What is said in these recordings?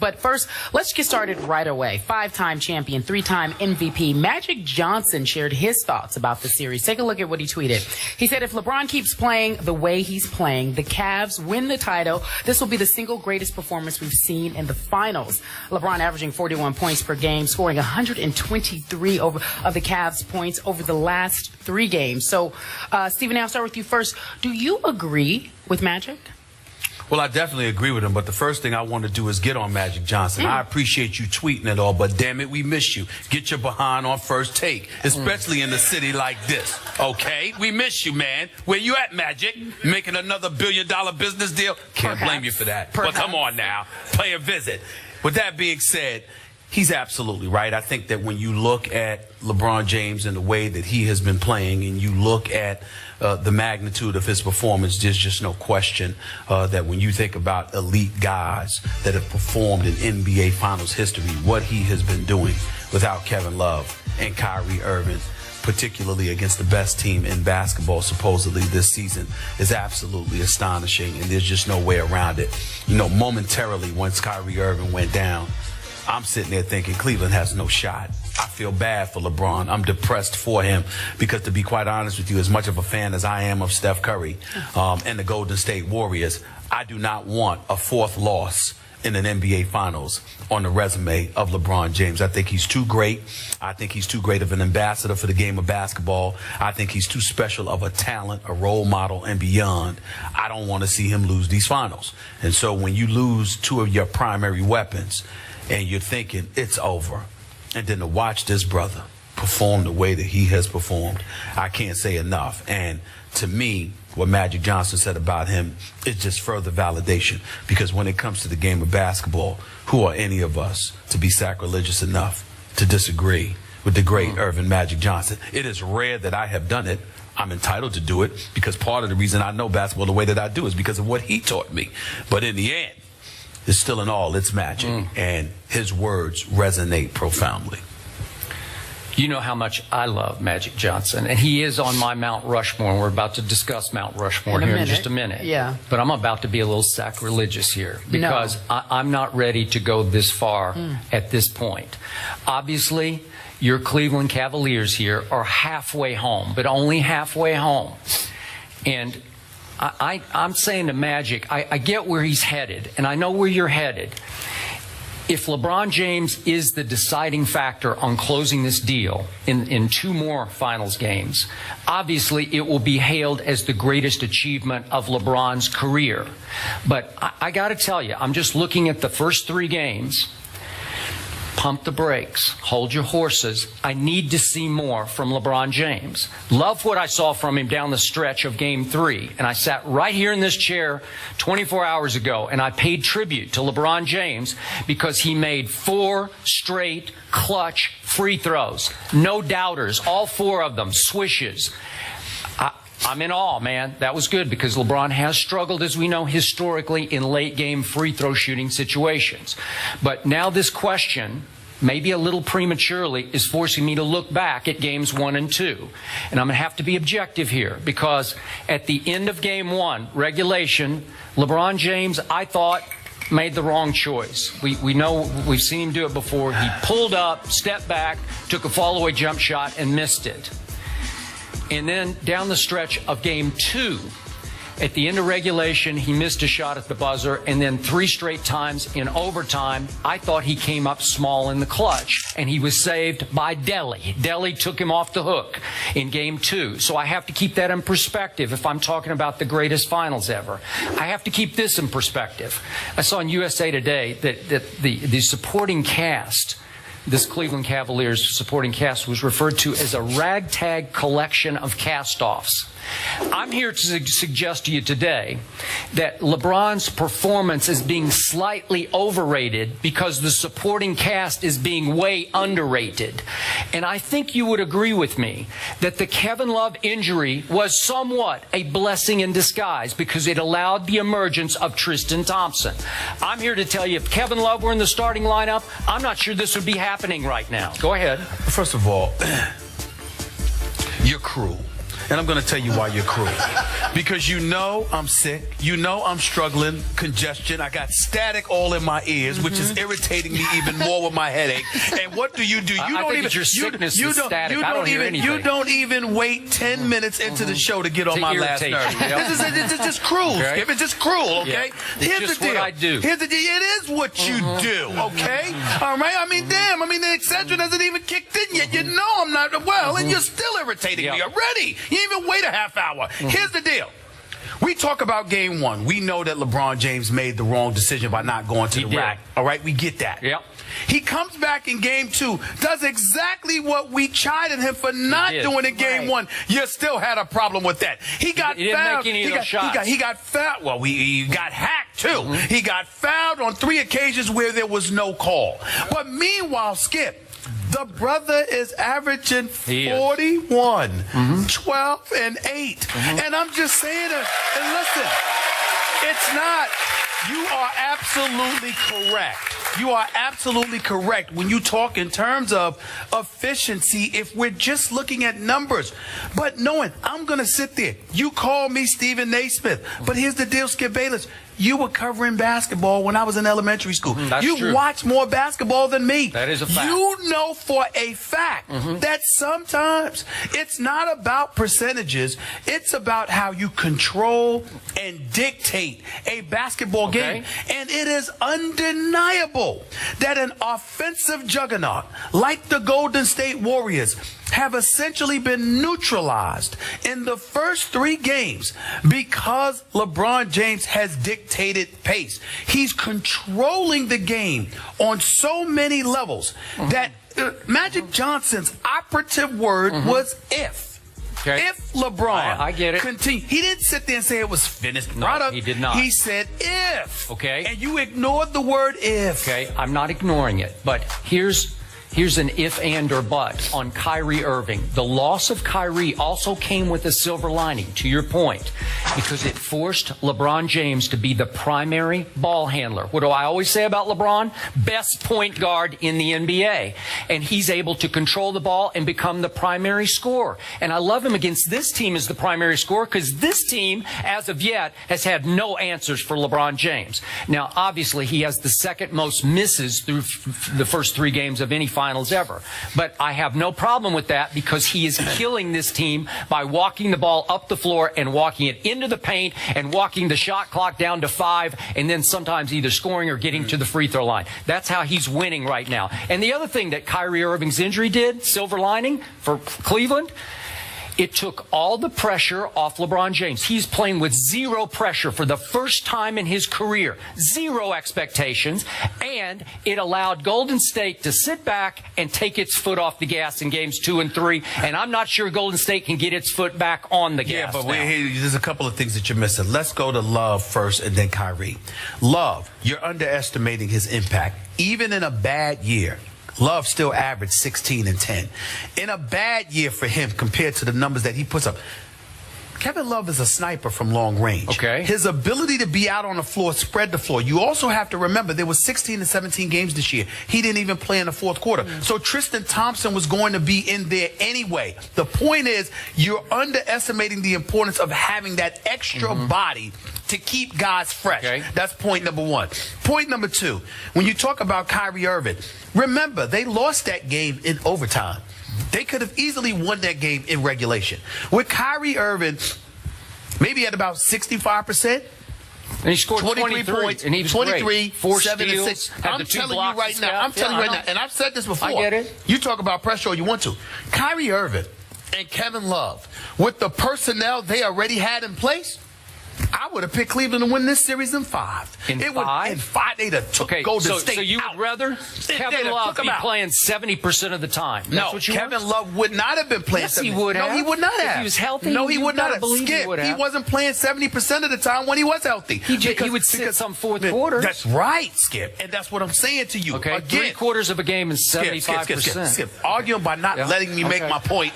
But first, let's get started right away. Five-time champion, three-time MVP Magic Johnson shared his thoughts about the series. Take a look at what he tweeted. He said, if LeBron keeps playing the way he's playing, the Cavs win the title. This will be the single greatest performance we've seen in the finals. LeBron averaging 41 points per game, scoring 123 of the Cavs' points over the last 3 games. So, Stephen, I'll start with you first. Do you agree with Magic? Well, I definitely agree with him, but the first thing I want to do is get on Magic Johnson. I appreciate you tweeting it all, but damn it, we miss you. Get your behind on First Take, especially in a city like this, okay? We miss you, man. Where you at, Magic? Making another $1 billion business deal? Can't blame you for that. Well, come on now. Pay a visit. With that being said, he's absolutely right. I think that when you look at LeBron James and the way that he has been playing, and you look at the magnitude of his performance, there's just no question that when you think about elite guys that have performed in NBA Finals history, what he has been doing without Kevin Love and Kyrie Irving, particularly against the best team in basketball supposedly this season, is absolutely astonishing, and there's just no way around it. You know, momentarily once Kyrie Irving went down, I'm sitting there thinking Cleveland has no shot. I feel bad for LeBron. I'm depressed for him because, to be quite honest with you, as much of a fan as I am of Steph Curry and the Golden State Warriors, I do not want a 4th loss in an NBA Finals on the resume of LeBron James. I think he's too great. I think he's too great of an ambassador for the game of basketball. I think he's too special of a talent, a role model, and beyond. I don't want to see him lose these finals. And so when you lose 2 of your primary weapons and you're thinking it's over, and then to watch this brother perform the way that he has performed, I can't say enough. And to me, what Magic Johnson said about him is just further validation, because when it comes to the game of basketball, who are any of us to be sacrilegious enough to disagree with the great Irvin Magic Johnson? It is rare that I have done it. I'm entitled to do it because part of the reason I know basketball the way that I do is because of what he taught me. But in the end, it's still in all its Magic, and his words resonate profoundly. You know how much I love Magic Johnson, and he is on my Mount Rushmore, and we're about to discuss Mount Rushmore here in just a minute. Yeah. But I'm about to be a little sacrilegious here because I'm not ready to go this far at this point. Obviously, your Cleveland Cavaliers here are halfway home, but only halfway home. And I'm saying to Magic, I get where he's headed, and I know where you're headed. If LeBron James is the deciding factor on closing this deal in 2 more finals games, obviously it will be hailed as the greatest achievement of LeBron's career. But I got to tell you, I'm just looking at the first 3 games. Pump the brakes. Hold your horses. I need to see more from LeBron James. Love what I saw from him down the stretch of Game 3. And I sat right here in this chair 24 hours ago, and I paid tribute to LeBron James because he made 4 straight clutch free throws. No doubters. All 4 of them. Swishes. I'm in awe, man. That was good because LeBron has struggled, as we know, historically in late-game free throw shooting situations. But now this question, maybe a little prematurely, is forcing me to look back at games 1 and 2. And I'm going to have to be objective here because at the end of game 1, regulation, LeBron James, I thought, made the wrong choice. We know, we've seen him do it before. He pulled up, stepped back, took a fall-away jump shot, and missed it. And then down the stretch of game 2, at the end of regulation, he missed a shot at the buzzer. And then 3 straight times in overtime, I thought he came up small in the clutch. And he was saved by Delly. Delly took him off the hook in game 2. So I have to keep that in perspective if I'm talking about the greatest finals ever. I have to keep this in perspective. I saw in USA Today that the supporting cast, this Cleveland Cavaliers supporting cast, was referred to as a ragtag collection of cast-offs. I'm here to suggest to you today that LeBron's performance is being slightly overrated because the supporting cast is being way underrated. And I think you would agree with me that the Kevin Love injury was somewhat a blessing in disguise because it allowed the emergence of Tristan Thompson. I'm here to tell you, if Kevin Love were in the starting lineup, I'm not sure this would be happening right now. Go ahead. First of all, you're cruel. And I'm going to tell you why you're cruel. Because you know I'm sick. You know I'm struggling, congestion. I got static all in my ears, which is irritating me even more with my headache. And what do? You I don't think even. it's your sickness you is don't, static. you I don't don't hear even. anything. You don't even wait 10 minutes into the show to get on my last irritate nerve. you, yep. This is just cruel, Okay. Skip. It's just cruel, okay? Yeah. It's just the deal. what I do. Here's the deal. It is what you do, okay? All right? I mean, damn. I mean, the Excedrin hasn't even kicked in yet. You know I'm not well, and you're still irritating me already. You didn't even wait a half hour. Here's the deal. We talk about game one. We know that LeBron James made the wrong decision by not going to the rack. All right? We get that. Yep. He comes back in game two, does exactly what we chided him for not doing in game one. You still had a problem with that. He got He didn't fouled. make any of those shots. He got fouled. Well, he got hacked too. He got fouled on 3 occasions where there was no call. But meanwhile, Skip, the brother is averaging 41, 12, and 8. And I'm just saying, and listen, it's not. You are absolutely correct. You are absolutely correct when you talk in terms of efficiency if we're just looking at numbers. But knowing, I'm going to sit there. You call me Stephen Naismith. But here's the deal, Skip Bayless. You were covering basketball when I was in elementary school. You watched more basketball than me. That is a fact. You know for a fact that sometimes it's not about percentages. It's about how you control and dictate a basketball game. And it is undeniable that an offensive juggernaut like the Golden State Warriors have essentially been neutralized in the first 3 games because LeBron James has dictated pace. He's controlling the game on so many levels that Magic Johnson's operative word was if. If LeBron I get it. Continue, he didn't sit there and say it was finished No, product. he did not. He said if. Okay. And you ignored the word if. Okay, I'm not ignoring it, but here's an if, and, or but on Kyrie Irving. The loss of Kyrie also came with a silver lining, to your point, because it forced LeBron James to be the primary ball handler. What do I always say about LeBron? Best point guard in the NBA. And he's able to control the ball and become the primary scorer. And I love him against this team as the primary scorer because this team, as of yet, has had no answers for LeBron James. Now, obviously, he has the second most misses through the first 3 games of any finals ever. But I have no problem with that because he is killing this team by walking the ball up the floor and walking it into the paint and walking the shot clock down to 5 and then sometimes either scoring or getting to the free throw line. That's how he's winning right now. And the other thing that Kyrie Irving's injury did, silver lining for Cleveland, it took all the pressure off LeBron James. He's playing with 0 pressure for the first time in his career. 0 expectations. And it allowed Golden State to sit back and take its foot off the gas in games 2 and 3. And I'm not sure Golden State can get its foot back on the gas. Yeah, but there's a couple of things that you're missing. Let's go to Love first and then Kyrie. Love, you're underestimating his impact. Even in a bad year, Love still averaged 16 and 10. In a bad year for him compared to the numbers that he puts up, Kevin Love is a sniper from long range. Okay. His ability to be out on the floor, spread the floor. You also have to remember there was 16 and 17 games this year. He didn't even play in the fourth quarter. So Tristan Thompson was going to be in there anyway. The point is you're underestimating the importance of having that extra body to keep guys fresh. Okay. That's point number 1. Point number 2, when you talk about Kyrie Irving, remember they lost that game in overtime. They could have easily won that game in regulation. With Kyrie Irving, maybe at about 65%. And he scored 23 points, and he was 23, great. 4 7 steals, and 6. had I'm the 2 telling you blocks right now. I'm telling you right now, and I've said this before. I get it. You talk about pressure all you want to. Kyrie Irving and Kevin Love, with the personnel they already had in place, I would have picked Cleveland to win this series in 5. In 5? In 5, they'd have took Golden State so you out. would rather Kevin Love be playing 70% of the time? No, Kevin Love would not have been playing. Yes, he would have. No, he would not have. If he was healthy, no, he would not have. Skip, he wasn't playing 70% of the time when he was healthy. He would sit some fourth quarters. That's right, Skip, and that's what I'm saying to you. Okay, again, 3/4 of a game is 75%. Skip, arguing by not letting me make my point.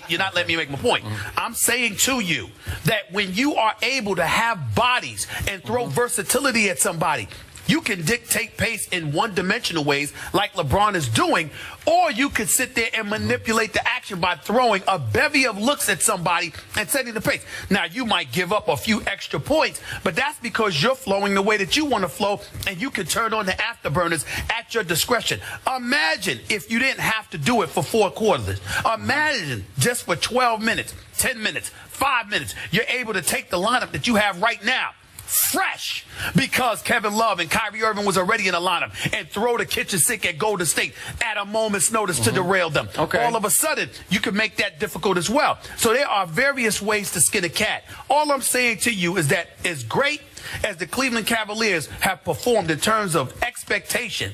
You're not letting me make my point. I'm saying to you that when you are able to have bodies and throw versatility at somebody, You can dictate pace in one-dimensional ways like LeBron is doing, or you could sit there and manipulate the action by throwing a bevy of looks at somebody and setting the pace. Now, you might give up a few extra points, but that's because you're flowing the way that you want to flow, and you can turn on the afterburners at your discretion. Imagine if you didn't have to do it for 4 quarters. Imagine just for 12 minutes, 10 minutes, 5 minutes, you're able to take the lineup that you have right now, fresh, because Kevin Love and Kyrie Irving was already in the lineup, and throw the kitchen sink at Golden State at a moment's notice to derail them. Okay. All of a sudden, you can make that difficult as well. So there are various ways to skin a cat. All I'm saying to you is that as great as the Cleveland Cavaliers have performed in terms of expectation,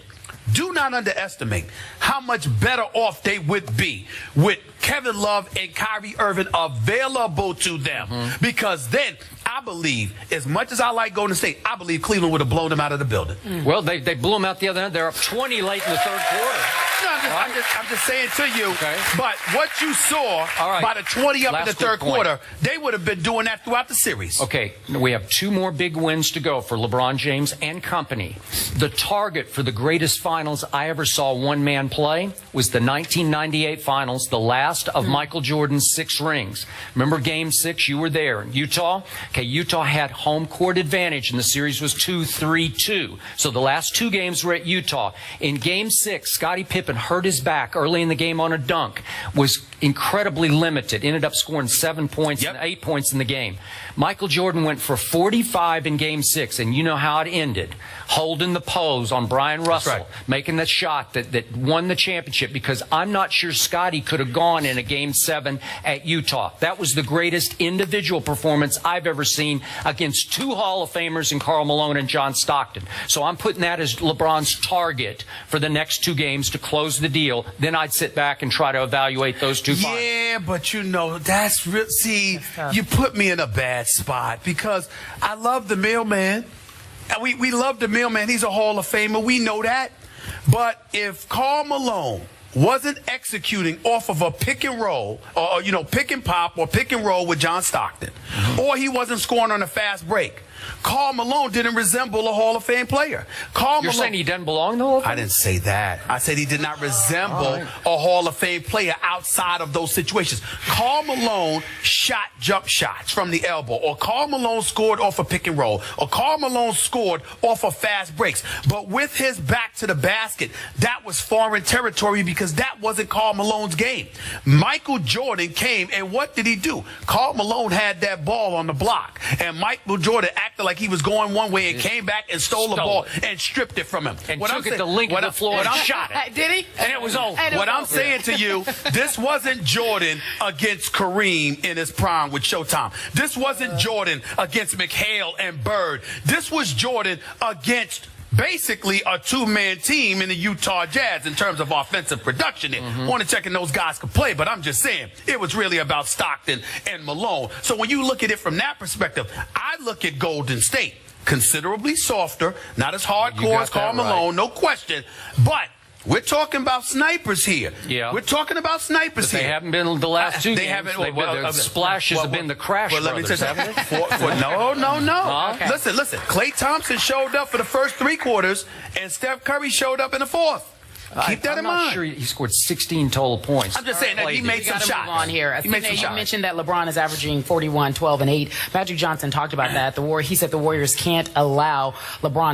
do not underestimate how much better off they would be with Kevin Love and Kyrie Irving available to them. Because then, I believe, as much as I like Golden State, I believe Cleveland would have blown them out of the building. Well, they blew them out the other night. They're up 20 late in the third quarter. No, I'm just saying to you, Okay. but what you saw by the 20 up in the Last quick third point. quarter, they would have been doing that throughout the series. Okay, we have 2 more big wins to go for LeBron James and company. The target for the greatest finals I ever saw one man play was the 1998 finals, the last of Michael Jordan's 6 rings. Remember Game 6? You were there in Utah. Okay, Utah had home court advantage, and the series was 2-3-2. So the last 2 games were at Utah. In Game 6, Scottie Pippen hurt his back early in the game on a dunk, was incredibly limited, ended up scoring 7 points and 8 points in the game. Michael Jordan went for 45 in Game 6, and you know how it ended. Holding the pose on Brian Russell, making that shot that won the championship, because I'm not sure Scottie could have gone in a Game 7 at Utah. That was the greatest individual performance I've ever seen against 2 Hall of Famers in Karl Malone and John Stockton. So I'm putting that as LeBron's target for the next 2 games to close the deal. Then I'd sit back and try to evaluate those 2 finals. Yeah, but you know, that's real. See, you put me in a bad spot because I love the mailman. And we love the mailman. He's a Hall of Famer. We know that. But if Karl Malone wasn't executing off of a pick and roll, or pick and pop or pick and roll with John Stockton, or he wasn't scoring on a fast break, Karl Malone didn't resemble a Hall of Fame player. You're saying he doesn't belong in the Hall of Fame? I didn't say that. I said he did not resemble a Hall of Fame player outside of those situations. Karl Malone shot jump shots from the elbow, or Karl Malone scored off a pick and roll, or Karl Malone scored off of fast breaks. But with his back to the basket, that was foreign territory because that wasn't Karl Malone's game. Michael Jordan came, and what did he do? Karl Malone had that ball on the block, and Michael Jordan acted like he was going one way and came back and stole the ball and stripped it from him. And took it the length of the floor and shot it. Did he? And it was over. What I'm saying to you, this wasn't Jordan against Kareem in his prime with Showtime. This wasn't Jordan against McHale and Bird. This was Jordan against basically a 2-man team in the Utah Jazz in terms of offensive production. Want to check in those guys could play, but I'm just saying it was really about Stockton and Malone. So when you look at it from that perspective, I look at Golden State considerably softer, not as hardcore as Karl Malone, no question, but we're talking about snipers here. Yeah. We're talking about snipers here. They haven't been the last 2 They games. haven't. The splashes have been the Crash Brothers, haven't they? No. Oh, okay. Listen. Klay Thompson showed up for the first 3 quarters, and Steph Curry showed up in the 4th. Keep that in mind. I'm not sure he scored 16 total points. I'm just saying that he made some shots. On here. He made some You shots. mentioned that LeBron is averaging 41, 12, and 8. Magic Johnson talked about that. He said the Warriors can't allow LeBron